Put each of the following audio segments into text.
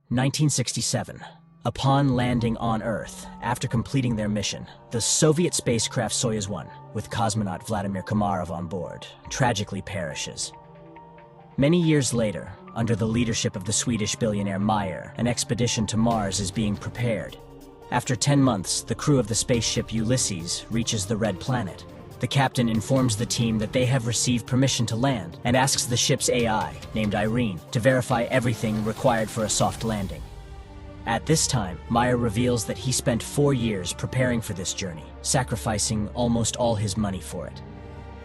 1967. Upon landing on Earth, after completing their mission, the Soviet spacecraft Soyuz 1, with cosmonaut Vladimir Komarov on board, tragically perishes. Many years later, under the leadership of the Swedish billionaire Meyer, an expedition to Mars is being prepared. After 10 months, the crew of the spaceship Ulysses reaches the Red Planet. The captain informs the team that they have received permission to land and asks the ship's AI, named Irene, to verify everything required for a soft landing. At this time, Meyer reveals that he spent 4 years preparing for this journey, sacrificing almost all his money for it.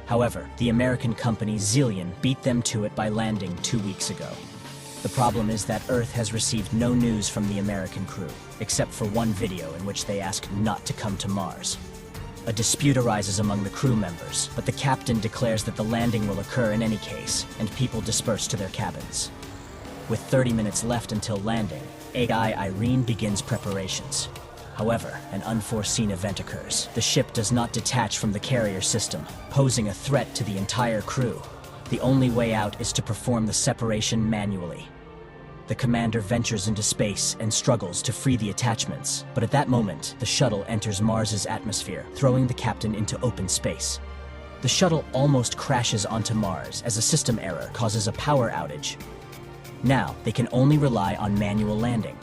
However, the American company Zillion beat them to it by landing 2 weeks ago. The problem is that Earth has received no news from the American crew, except for one video in which they ask not to come to Mars. A dispute arises among the crew members, but the captain declares that the landing will occur in any case, and people disperse to their cabins. With 30 minutes left until landing, AI Irene begins preparations. However, an unforeseen event occurs. The ship does not detach from the carrier system, posing a threat to the entire crew. The only way out is to perform the separation manually. The commander ventures into space and struggles to free the attachments, but at that moment, the shuttle enters Mars's atmosphere, throwing the captain into open space. The shuttle almost crashes onto Mars as a system error causes a power outage. Now, they can only rely on manual landing.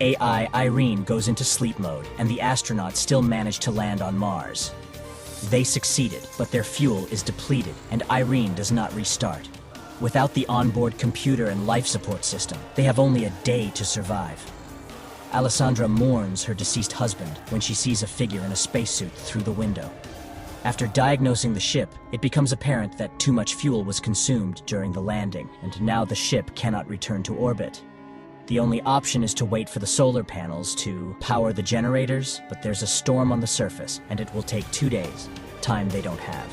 AI Irene goes into sleep mode, and the astronauts still manage to land on Mars. They succeeded, but their fuel is depleted, and Irene does not restart. Without the onboard computer and life support system, they have only a day to survive. Alessandra mourns her deceased husband when she sees a figure in a spacesuit through the window. After diagnosing the ship, it becomes apparent that too much fuel was consumed during the landing, and now the ship cannot return to orbit. The only option is to wait for the solar panels to power the generators, but there's a storm on the surface, and it will take 2 days, time they don't have.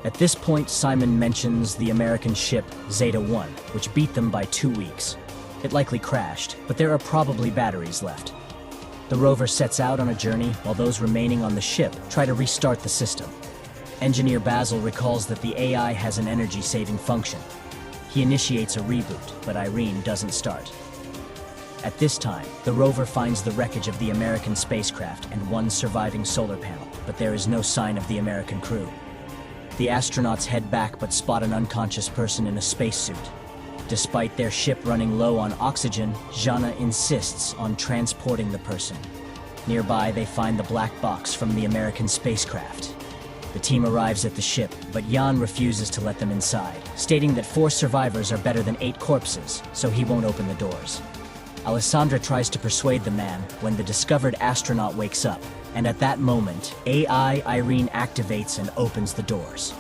At this point, Simon mentions the American ship Zeta 1, which beat them by 2 weeks. It likely crashed, but there are probably batteries left. The rover sets out on a journey while those remaining on the ship try to restart the system. Engineer Basil recalls that the AI has an energy-saving function. He initiates a reboot, but Irene doesn't start. At this time, the rover finds the wreckage of the American spacecraft and one surviving solar panel, but there is no sign of the American crew. The astronauts head back but spot an unconscious person in a spacesuit. Despite their ship running low on oxygen, Jana insists on transporting the person. Nearby, they find the black box from the American spacecraft. The team arrives at the ship, but Jan refuses to let them inside, stating that 4 survivors are better than 8 corpses, so he won't open the doors. Alessandra tries to persuade the man when the discovered astronaut wakes up, and at that moment, AI Irene activates and opens the doors.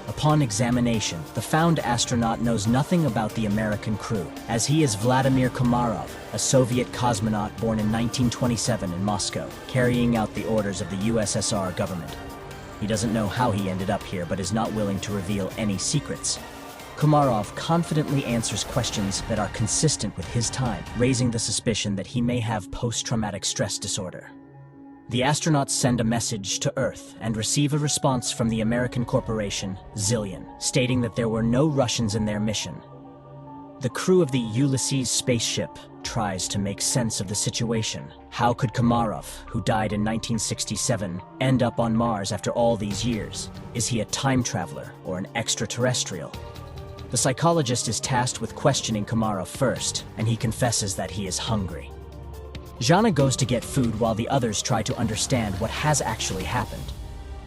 Upon examination, the found astronaut knows nothing about the American crew, as he is Vladimir Komarov, a Soviet cosmonaut born in 1927 in Moscow, carrying out the orders of the USSR government. He doesn't know how he ended up here, but is not willing to reveal any secrets. Komarov confidently answers questions that are consistent with his time, raising the suspicion that he may have post-traumatic stress disorder. The astronauts send a message to Earth and receive a response from the American corporation Zillion, stating that there were no Russians in their mission. The crew of the Ulysses spaceship tries to make sense of the situation. How could Komarov, who died in 1967, end up on Mars after all these years? Is he a time traveler or an extraterrestrial? The psychologist is tasked with questioning Komarov first, and he confesses that he is hungry. Jana goes to get food while the others try to understand what has actually happened.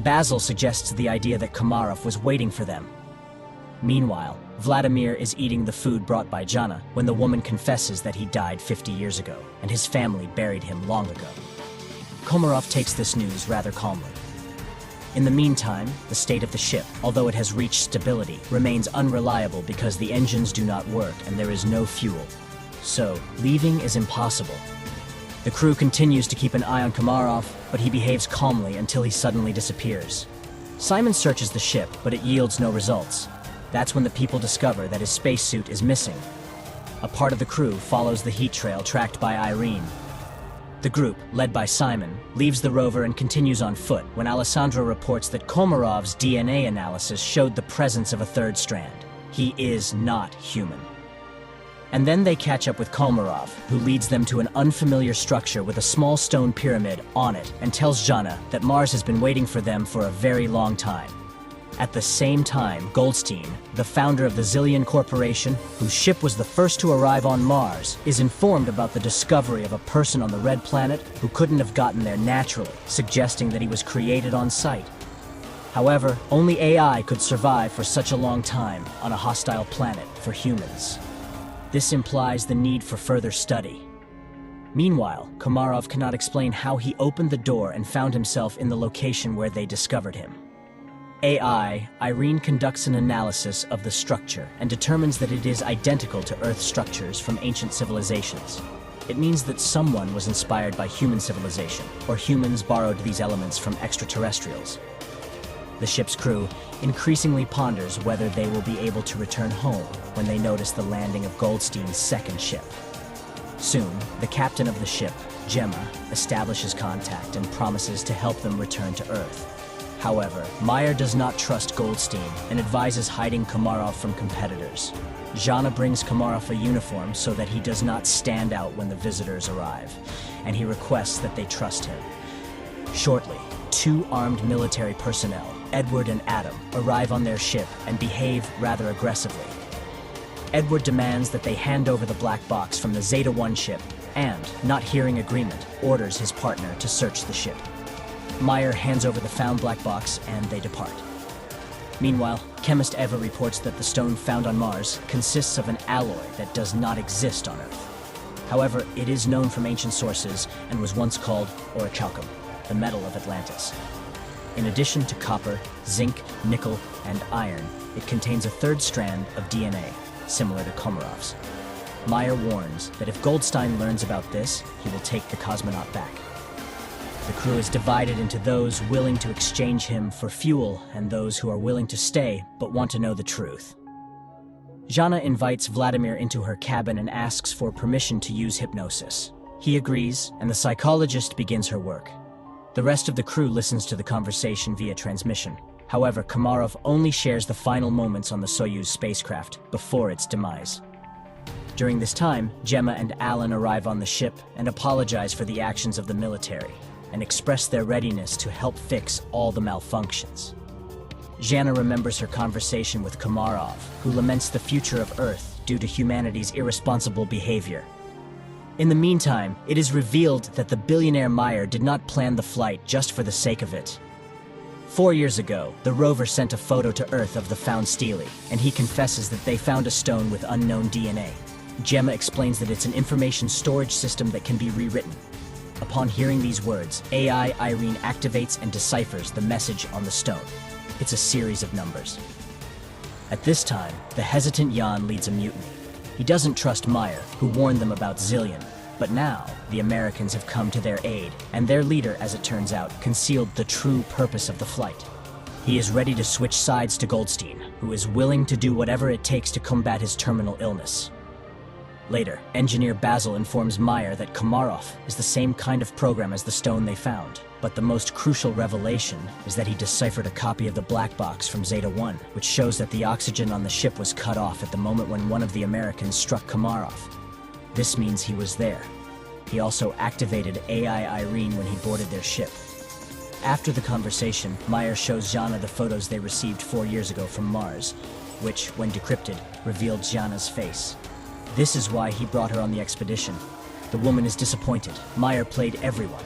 Basil suggests the idea that Komarov was waiting for them. Meanwhile, Vladimir is eating the food brought by Jana when the woman confesses that he died 50 years ago, and his family buried him long ago. Komarov takes this news rather calmly. In the meantime, the state of the ship, although it has reached stability, remains unreliable because the engines do not work and there is no fuel. So, leaving is impossible. The crew continues to keep an eye on Komarov, but he behaves calmly until he suddenly disappears. Simon searches the ship, but it yields no results. That's when the people discover that his spacesuit is missing. A part of the crew follows the heat trail tracked by Irene. The group, led by Simon, leaves the rover and continues on foot when Alessandra reports that Komarov's DNA analysis showed the presence of a third strand. He is not human. And then they catch up with Komarov, who leads them to an unfamiliar structure with a small stone pyramid on it and tells Jana that Mars has been waiting for them for a very long time. At the same time, Goldstein, the founder of the Zillion Corporation, whose ship was the first to arrive on Mars, is informed about the discovery of a person on the Red Planet who couldn't have gotten there naturally, suggesting that he was created on site. However, only AI could survive for such a long time on a hostile planet for humans. This implies the need for further study. Meanwhile, Komarov cannot explain how he opened the door and found himself in the location where they discovered him. AI, Irene conducts an analysis of the structure and determines that it is identical to Earth structures from ancient civilizations. It means that someone was inspired by human civilization, or humans borrowed these elements from extraterrestrials. The ship's crew increasingly ponders whether they will be able to return home when they notice the landing of Goldstein's second ship. Soon, the captain of the ship, Gemma, establishes contact and promises to help them return to Earth. However, Meyer does not trust Goldstein and advises hiding Komarov from competitors. Jana brings Komarov a uniform so that he does not stand out when the visitors arrive, and he requests that they trust him. Shortly, two armed military personnel, Edward and Adam, arrive on their ship and behave rather aggressively. Edward demands that they hand over the black box from the Zeta-1 ship and, not hearing agreement, orders his partner to search the ship. Meyer hands over the found black box and they depart. Meanwhile, chemist Eva reports that the stone found on Mars consists of an alloy that does not exist on Earth. However, it is known from ancient sources and was once called orichalcum, the metal of Atlantis. In addition to copper, zinc, nickel, and iron, it contains a third strand of DNA, similar to Komarov's. Meyer warns that if Goldstein learns about this, he will take the cosmonaut back. The crew is divided into those willing to exchange him for fuel and those who are willing to stay but want to know the truth. Jana invites Vladimir into her cabin and asks for permission to use hypnosis. He agrees, and the psychologist begins her work. The rest of the crew listens to the conversation via transmission. However, Komarov only shares the final moments on the Soyuz spacecraft before its demise. During this time, Gemma and Alan arrive on the ship and apologize for the actions of the military, and express their readiness to help fix all the malfunctions. Jana remembers her conversation with Komarov, who laments the future of Earth due to humanity's irresponsible behavior. In the meantime, it is revealed that the billionaire Meyer did not plan the flight just for the sake of it. 4 years ago, the rover sent a photo to Earth of the found stele, and he confesses that they found a stone with unknown DNA. Gemma explains that it's an information storage system that can be rewritten. Upon hearing these words, AI Irene activates and deciphers the message on the stone. It's a series of numbers. At this time, the hesitant Jan leads a mutiny. He doesn't trust Meyer, who warned them about Zillion, but now the Americans have come to their aid, and their leader, as it turns out, concealed the true purpose of the flight. He is ready to switch sides to Goldstein, who is willing to do whatever it takes to combat his terminal illness. Later, engineer Basil informs Meyer that Komarov is the same kind of program as the stone they found, but the most crucial revelation is that he deciphered a copy of the black box from Zeta-1, which shows that the oxygen on the ship was cut off at the moment when one of the Americans struck Komarov. This means he was there. He also activated AI Irene when he boarded their ship. After the conversation, Meyer shows Jana the photos they received 4 years ago from Mars, which, when decrypted, revealed Jana's face. This is why he brought her on the expedition. The woman is disappointed. Meyer played everyone.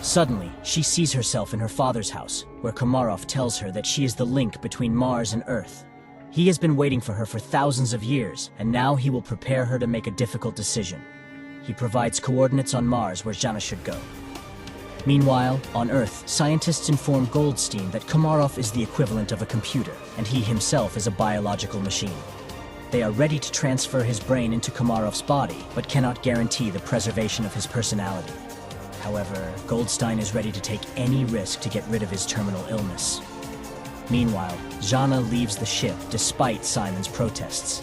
Suddenly, she sees herself in her father's house, where Komarov tells her that she is the link between Mars and Earth. He has been waiting for her for thousands of years, and now he will prepare her to make a difficult decision. He provides coordinates on Mars where Jana should go. Meanwhile, on Earth, scientists inform Goldstein that Komarov is the equivalent of a computer, and he himself is a biological machine. They are ready to transfer his brain into Komarov's body, but cannot guarantee the preservation of his personality. However, Goldstein is ready to take any risk to get rid of his terminal illness. Meanwhile, Jana leaves the ship despite Simon's protests.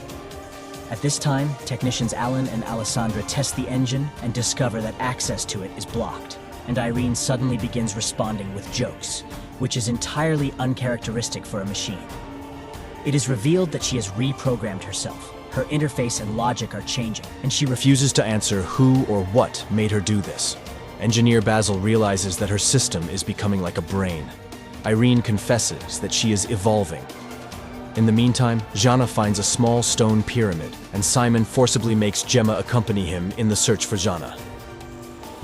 At this time, technicians Alan and Alessandra test the engine and discover that access to it is blocked, and Irene suddenly begins responding with jokes, which is entirely uncharacteristic for a machine. It is revealed that she has reprogrammed herself, Her interface and logic are changing, and she refuses to answer who or what made her do this. Engineer Basil realizes that her system is becoming like a brain. Irene confesses that she is evolving. In the meantime, Jana finds a small stone pyramid, and Simon forcibly makes Gemma accompany him in the search for Jana.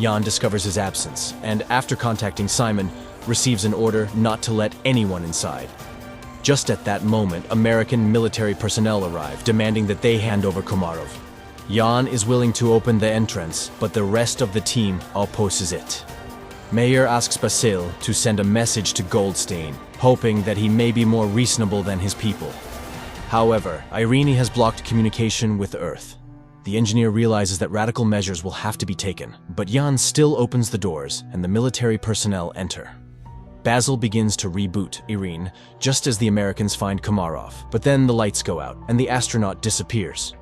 Jan discovers his absence, and after contacting Simon, receives an order not to let anyone inside. Just at that moment, American military personnel arrive, demanding that they hand over Komarov. Jan is willing to open the entrance, but the rest of the team opposes it. Mayer asks Basil to send a message to Goldstein, hoping that he may be more reasonable than his people. However, Irene has blocked communication with Earth. The engineer realizes that radical measures will have to be taken, but Jan still opens the doors and the military personnel enter. Basil begins to reboot Irene just as the Americans find Komarov, but then the lights go out and the astronaut disappears.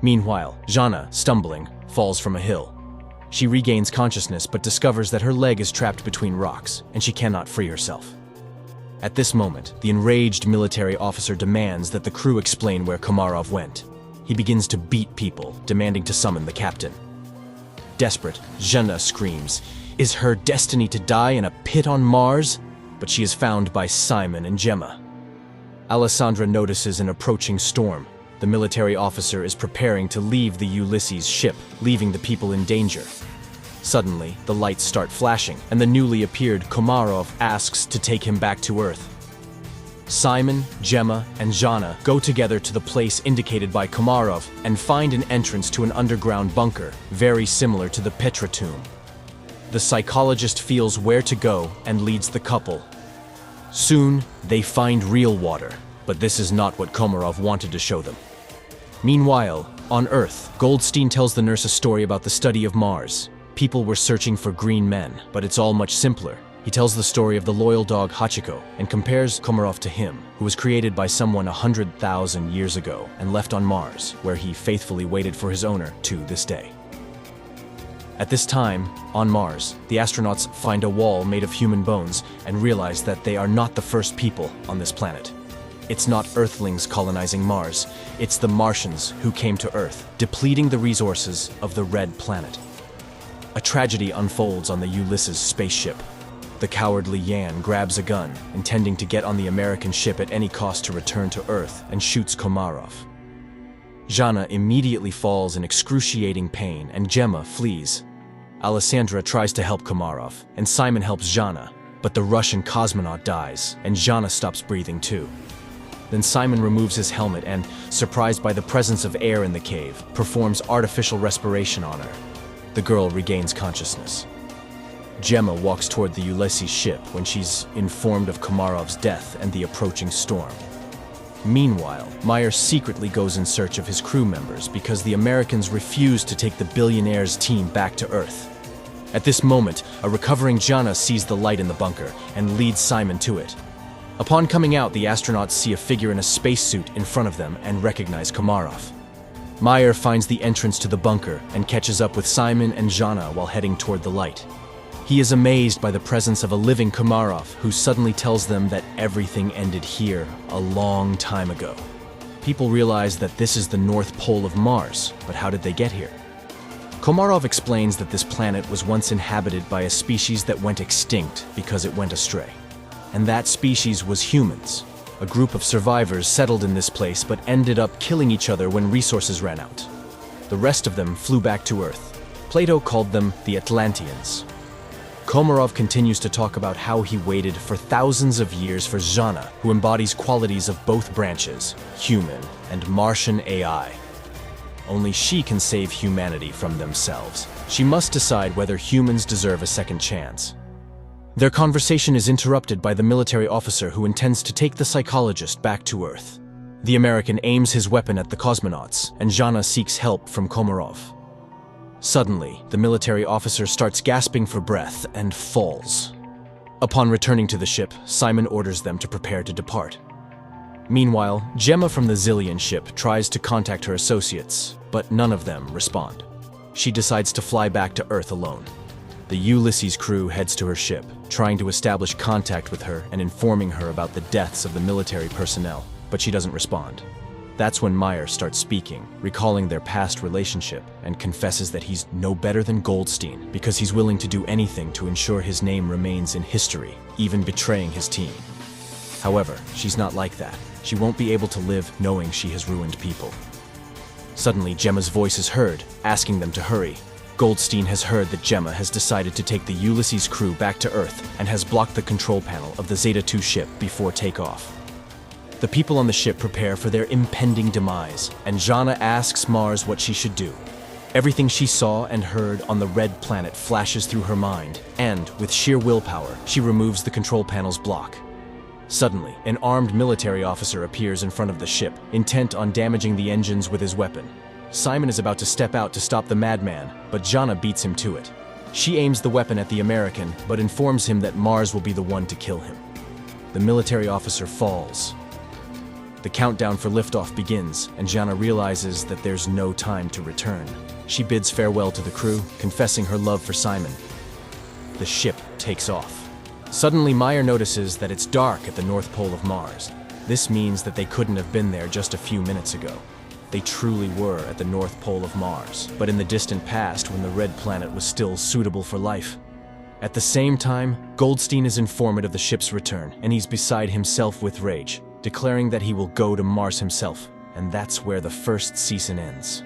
Meanwhile, Jana, stumbling, falls from a hill. She regains consciousness but discovers that her leg is trapped between rocks and she cannot free herself. At this moment, the enraged military officer demands that the crew explain where Komarov went. He begins to beat people, demanding to summon the captain. Desperate, Jana screams, "Is her destiny to die in a pit on Mars?" But she is found by Simon and Gemma. Alessandra notices an approaching storm. The military officer is preparing to leave the Ulysses ship, leaving the people in danger. Suddenly, the lights start flashing, and the newly appeared Komarov asks to take him back to Earth. Simon, Gemma, and Jana go together to the place indicated by Komarov and find an entrance to an underground bunker, very similar to the Petra tomb. The psychologist feels where to go and leads the couple. Soon, they find real water, but this is not what Komarov wanted to show them. Meanwhile, on Earth, Goldstein tells the nurse a story about the study of Mars. People were searching for green men, but it's all much simpler. He tells the story of the loyal dog Hachiko and compares Komarov to him, who was created by someone 100,000 years ago and left on Mars, where he faithfully waited for his owner to this day. At this time, on Mars, the astronauts find a wall made of human bones and realize that they are not the first people on this planet. It's not Earthlings colonizing Mars, it's the Martians who came to Earth, depleting the resources of the Red Planet. A tragedy unfolds on the Ulysses spaceship. The cowardly Yan grabs a gun, intending to get on the American ship at any cost to return to Earth, and shoots Komarov. Jana immediately falls in excruciating pain, and Gemma flees. Alessandra tries to help Komarov, and Simon helps Jana, but the Russian cosmonaut dies, and Jana stops breathing too. Then Simon removes his helmet and, surprised by the presence of air in the cave, performs artificial respiration on her. The girl regains consciousness. Gemma walks toward the Ulysses ship when she's informed of Komarov's death and the approaching storm. Meanwhile, Meyer secretly goes in search of his crew members because the Americans refuse to take the billionaire's team back to Earth. At this moment, a recovering Jana sees the light in the bunker and leads Simon to it. Upon coming out, the astronauts see a figure in a spacesuit in front of them and recognize Komarov. Meyer finds the entrance to the bunker and catches up with Simon and Jana while heading toward the light. He is amazed by the presence of a living Komarov who suddenly tells them that everything ended here a long time ago. People realize that this is the North Pole of Mars, but how did they get here? Komarov explains that this planet was once inhabited by a species that went extinct because it went astray. And that species was humans. A group of survivors settled in this place but ended up killing each other when resources ran out. The rest of them flew back to Earth. Plato called them the Atlanteans. Komarov continues to talk about how he waited for thousands of years for Jana, who embodies qualities of both branches, human and Martian AI. Only she can save humanity from themselves. She must decide whether humans deserve a second chance. Their conversation is interrupted by the military officer who intends to take the psychologist back to Earth. The American aims his weapon at the cosmonauts, and Jana seeks help from Komarov. Suddenly, the military officer starts gasping for breath and falls. Upon returning to the ship, Simon orders them to prepare to depart. Meanwhile, Gemma from the Zillion ship tries to contact her associates, but none of them respond. She decides to fly back to Earth alone. The Ulysses crew heads to her ship, trying to establish contact with her and informing her about the deaths of the military personnel, but she doesn't respond. That's when Meyer starts speaking, recalling their past relationship, and confesses that he's no better than Goldstein because he's willing to do anything to ensure his name remains in history, even betraying his team. However, she's not like that. She won't be able to live knowing she has ruined people. Suddenly, Gemma's voice is heard, asking them to hurry. Goldstein has heard that Gemma has decided to take the Ulysses crew back to Earth and has blocked the control panel of the Zeta-2 ship before takeoff. The people on the ship prepare for their impending demise, and Jana asks Mars what she should do. Everything she saw and heard on the red planet flashes through her mind, and, with sheer willpower, she removes the control panel's block. Suddenly, an armed military officer appears in front of the ship, intent on damaging the engines with his weapon. Simon is about to step out to stop the madman, but Jana beats him to it. She aims the weapon at the American, but informs him that Mars will be the one to kill him. The military officer falls. The countdown for liftoff begins, and Jana realizes that there's no time to return. She bids farewell to the crew, confessing her love for Simon. The ship takes off. Suddenly, Meyer notices that it's dark at the North Pole of Mars. This means that they couldn't have been there just a few minutes ago. They truly were at the North Pole of Mars, but in the distant past when the red planet was still suitable for life. At the same time, Goldstein is informed of the ship's return, and he's beside himself with rage, declaring that he will go to Mars himself, and that's where the first season ends.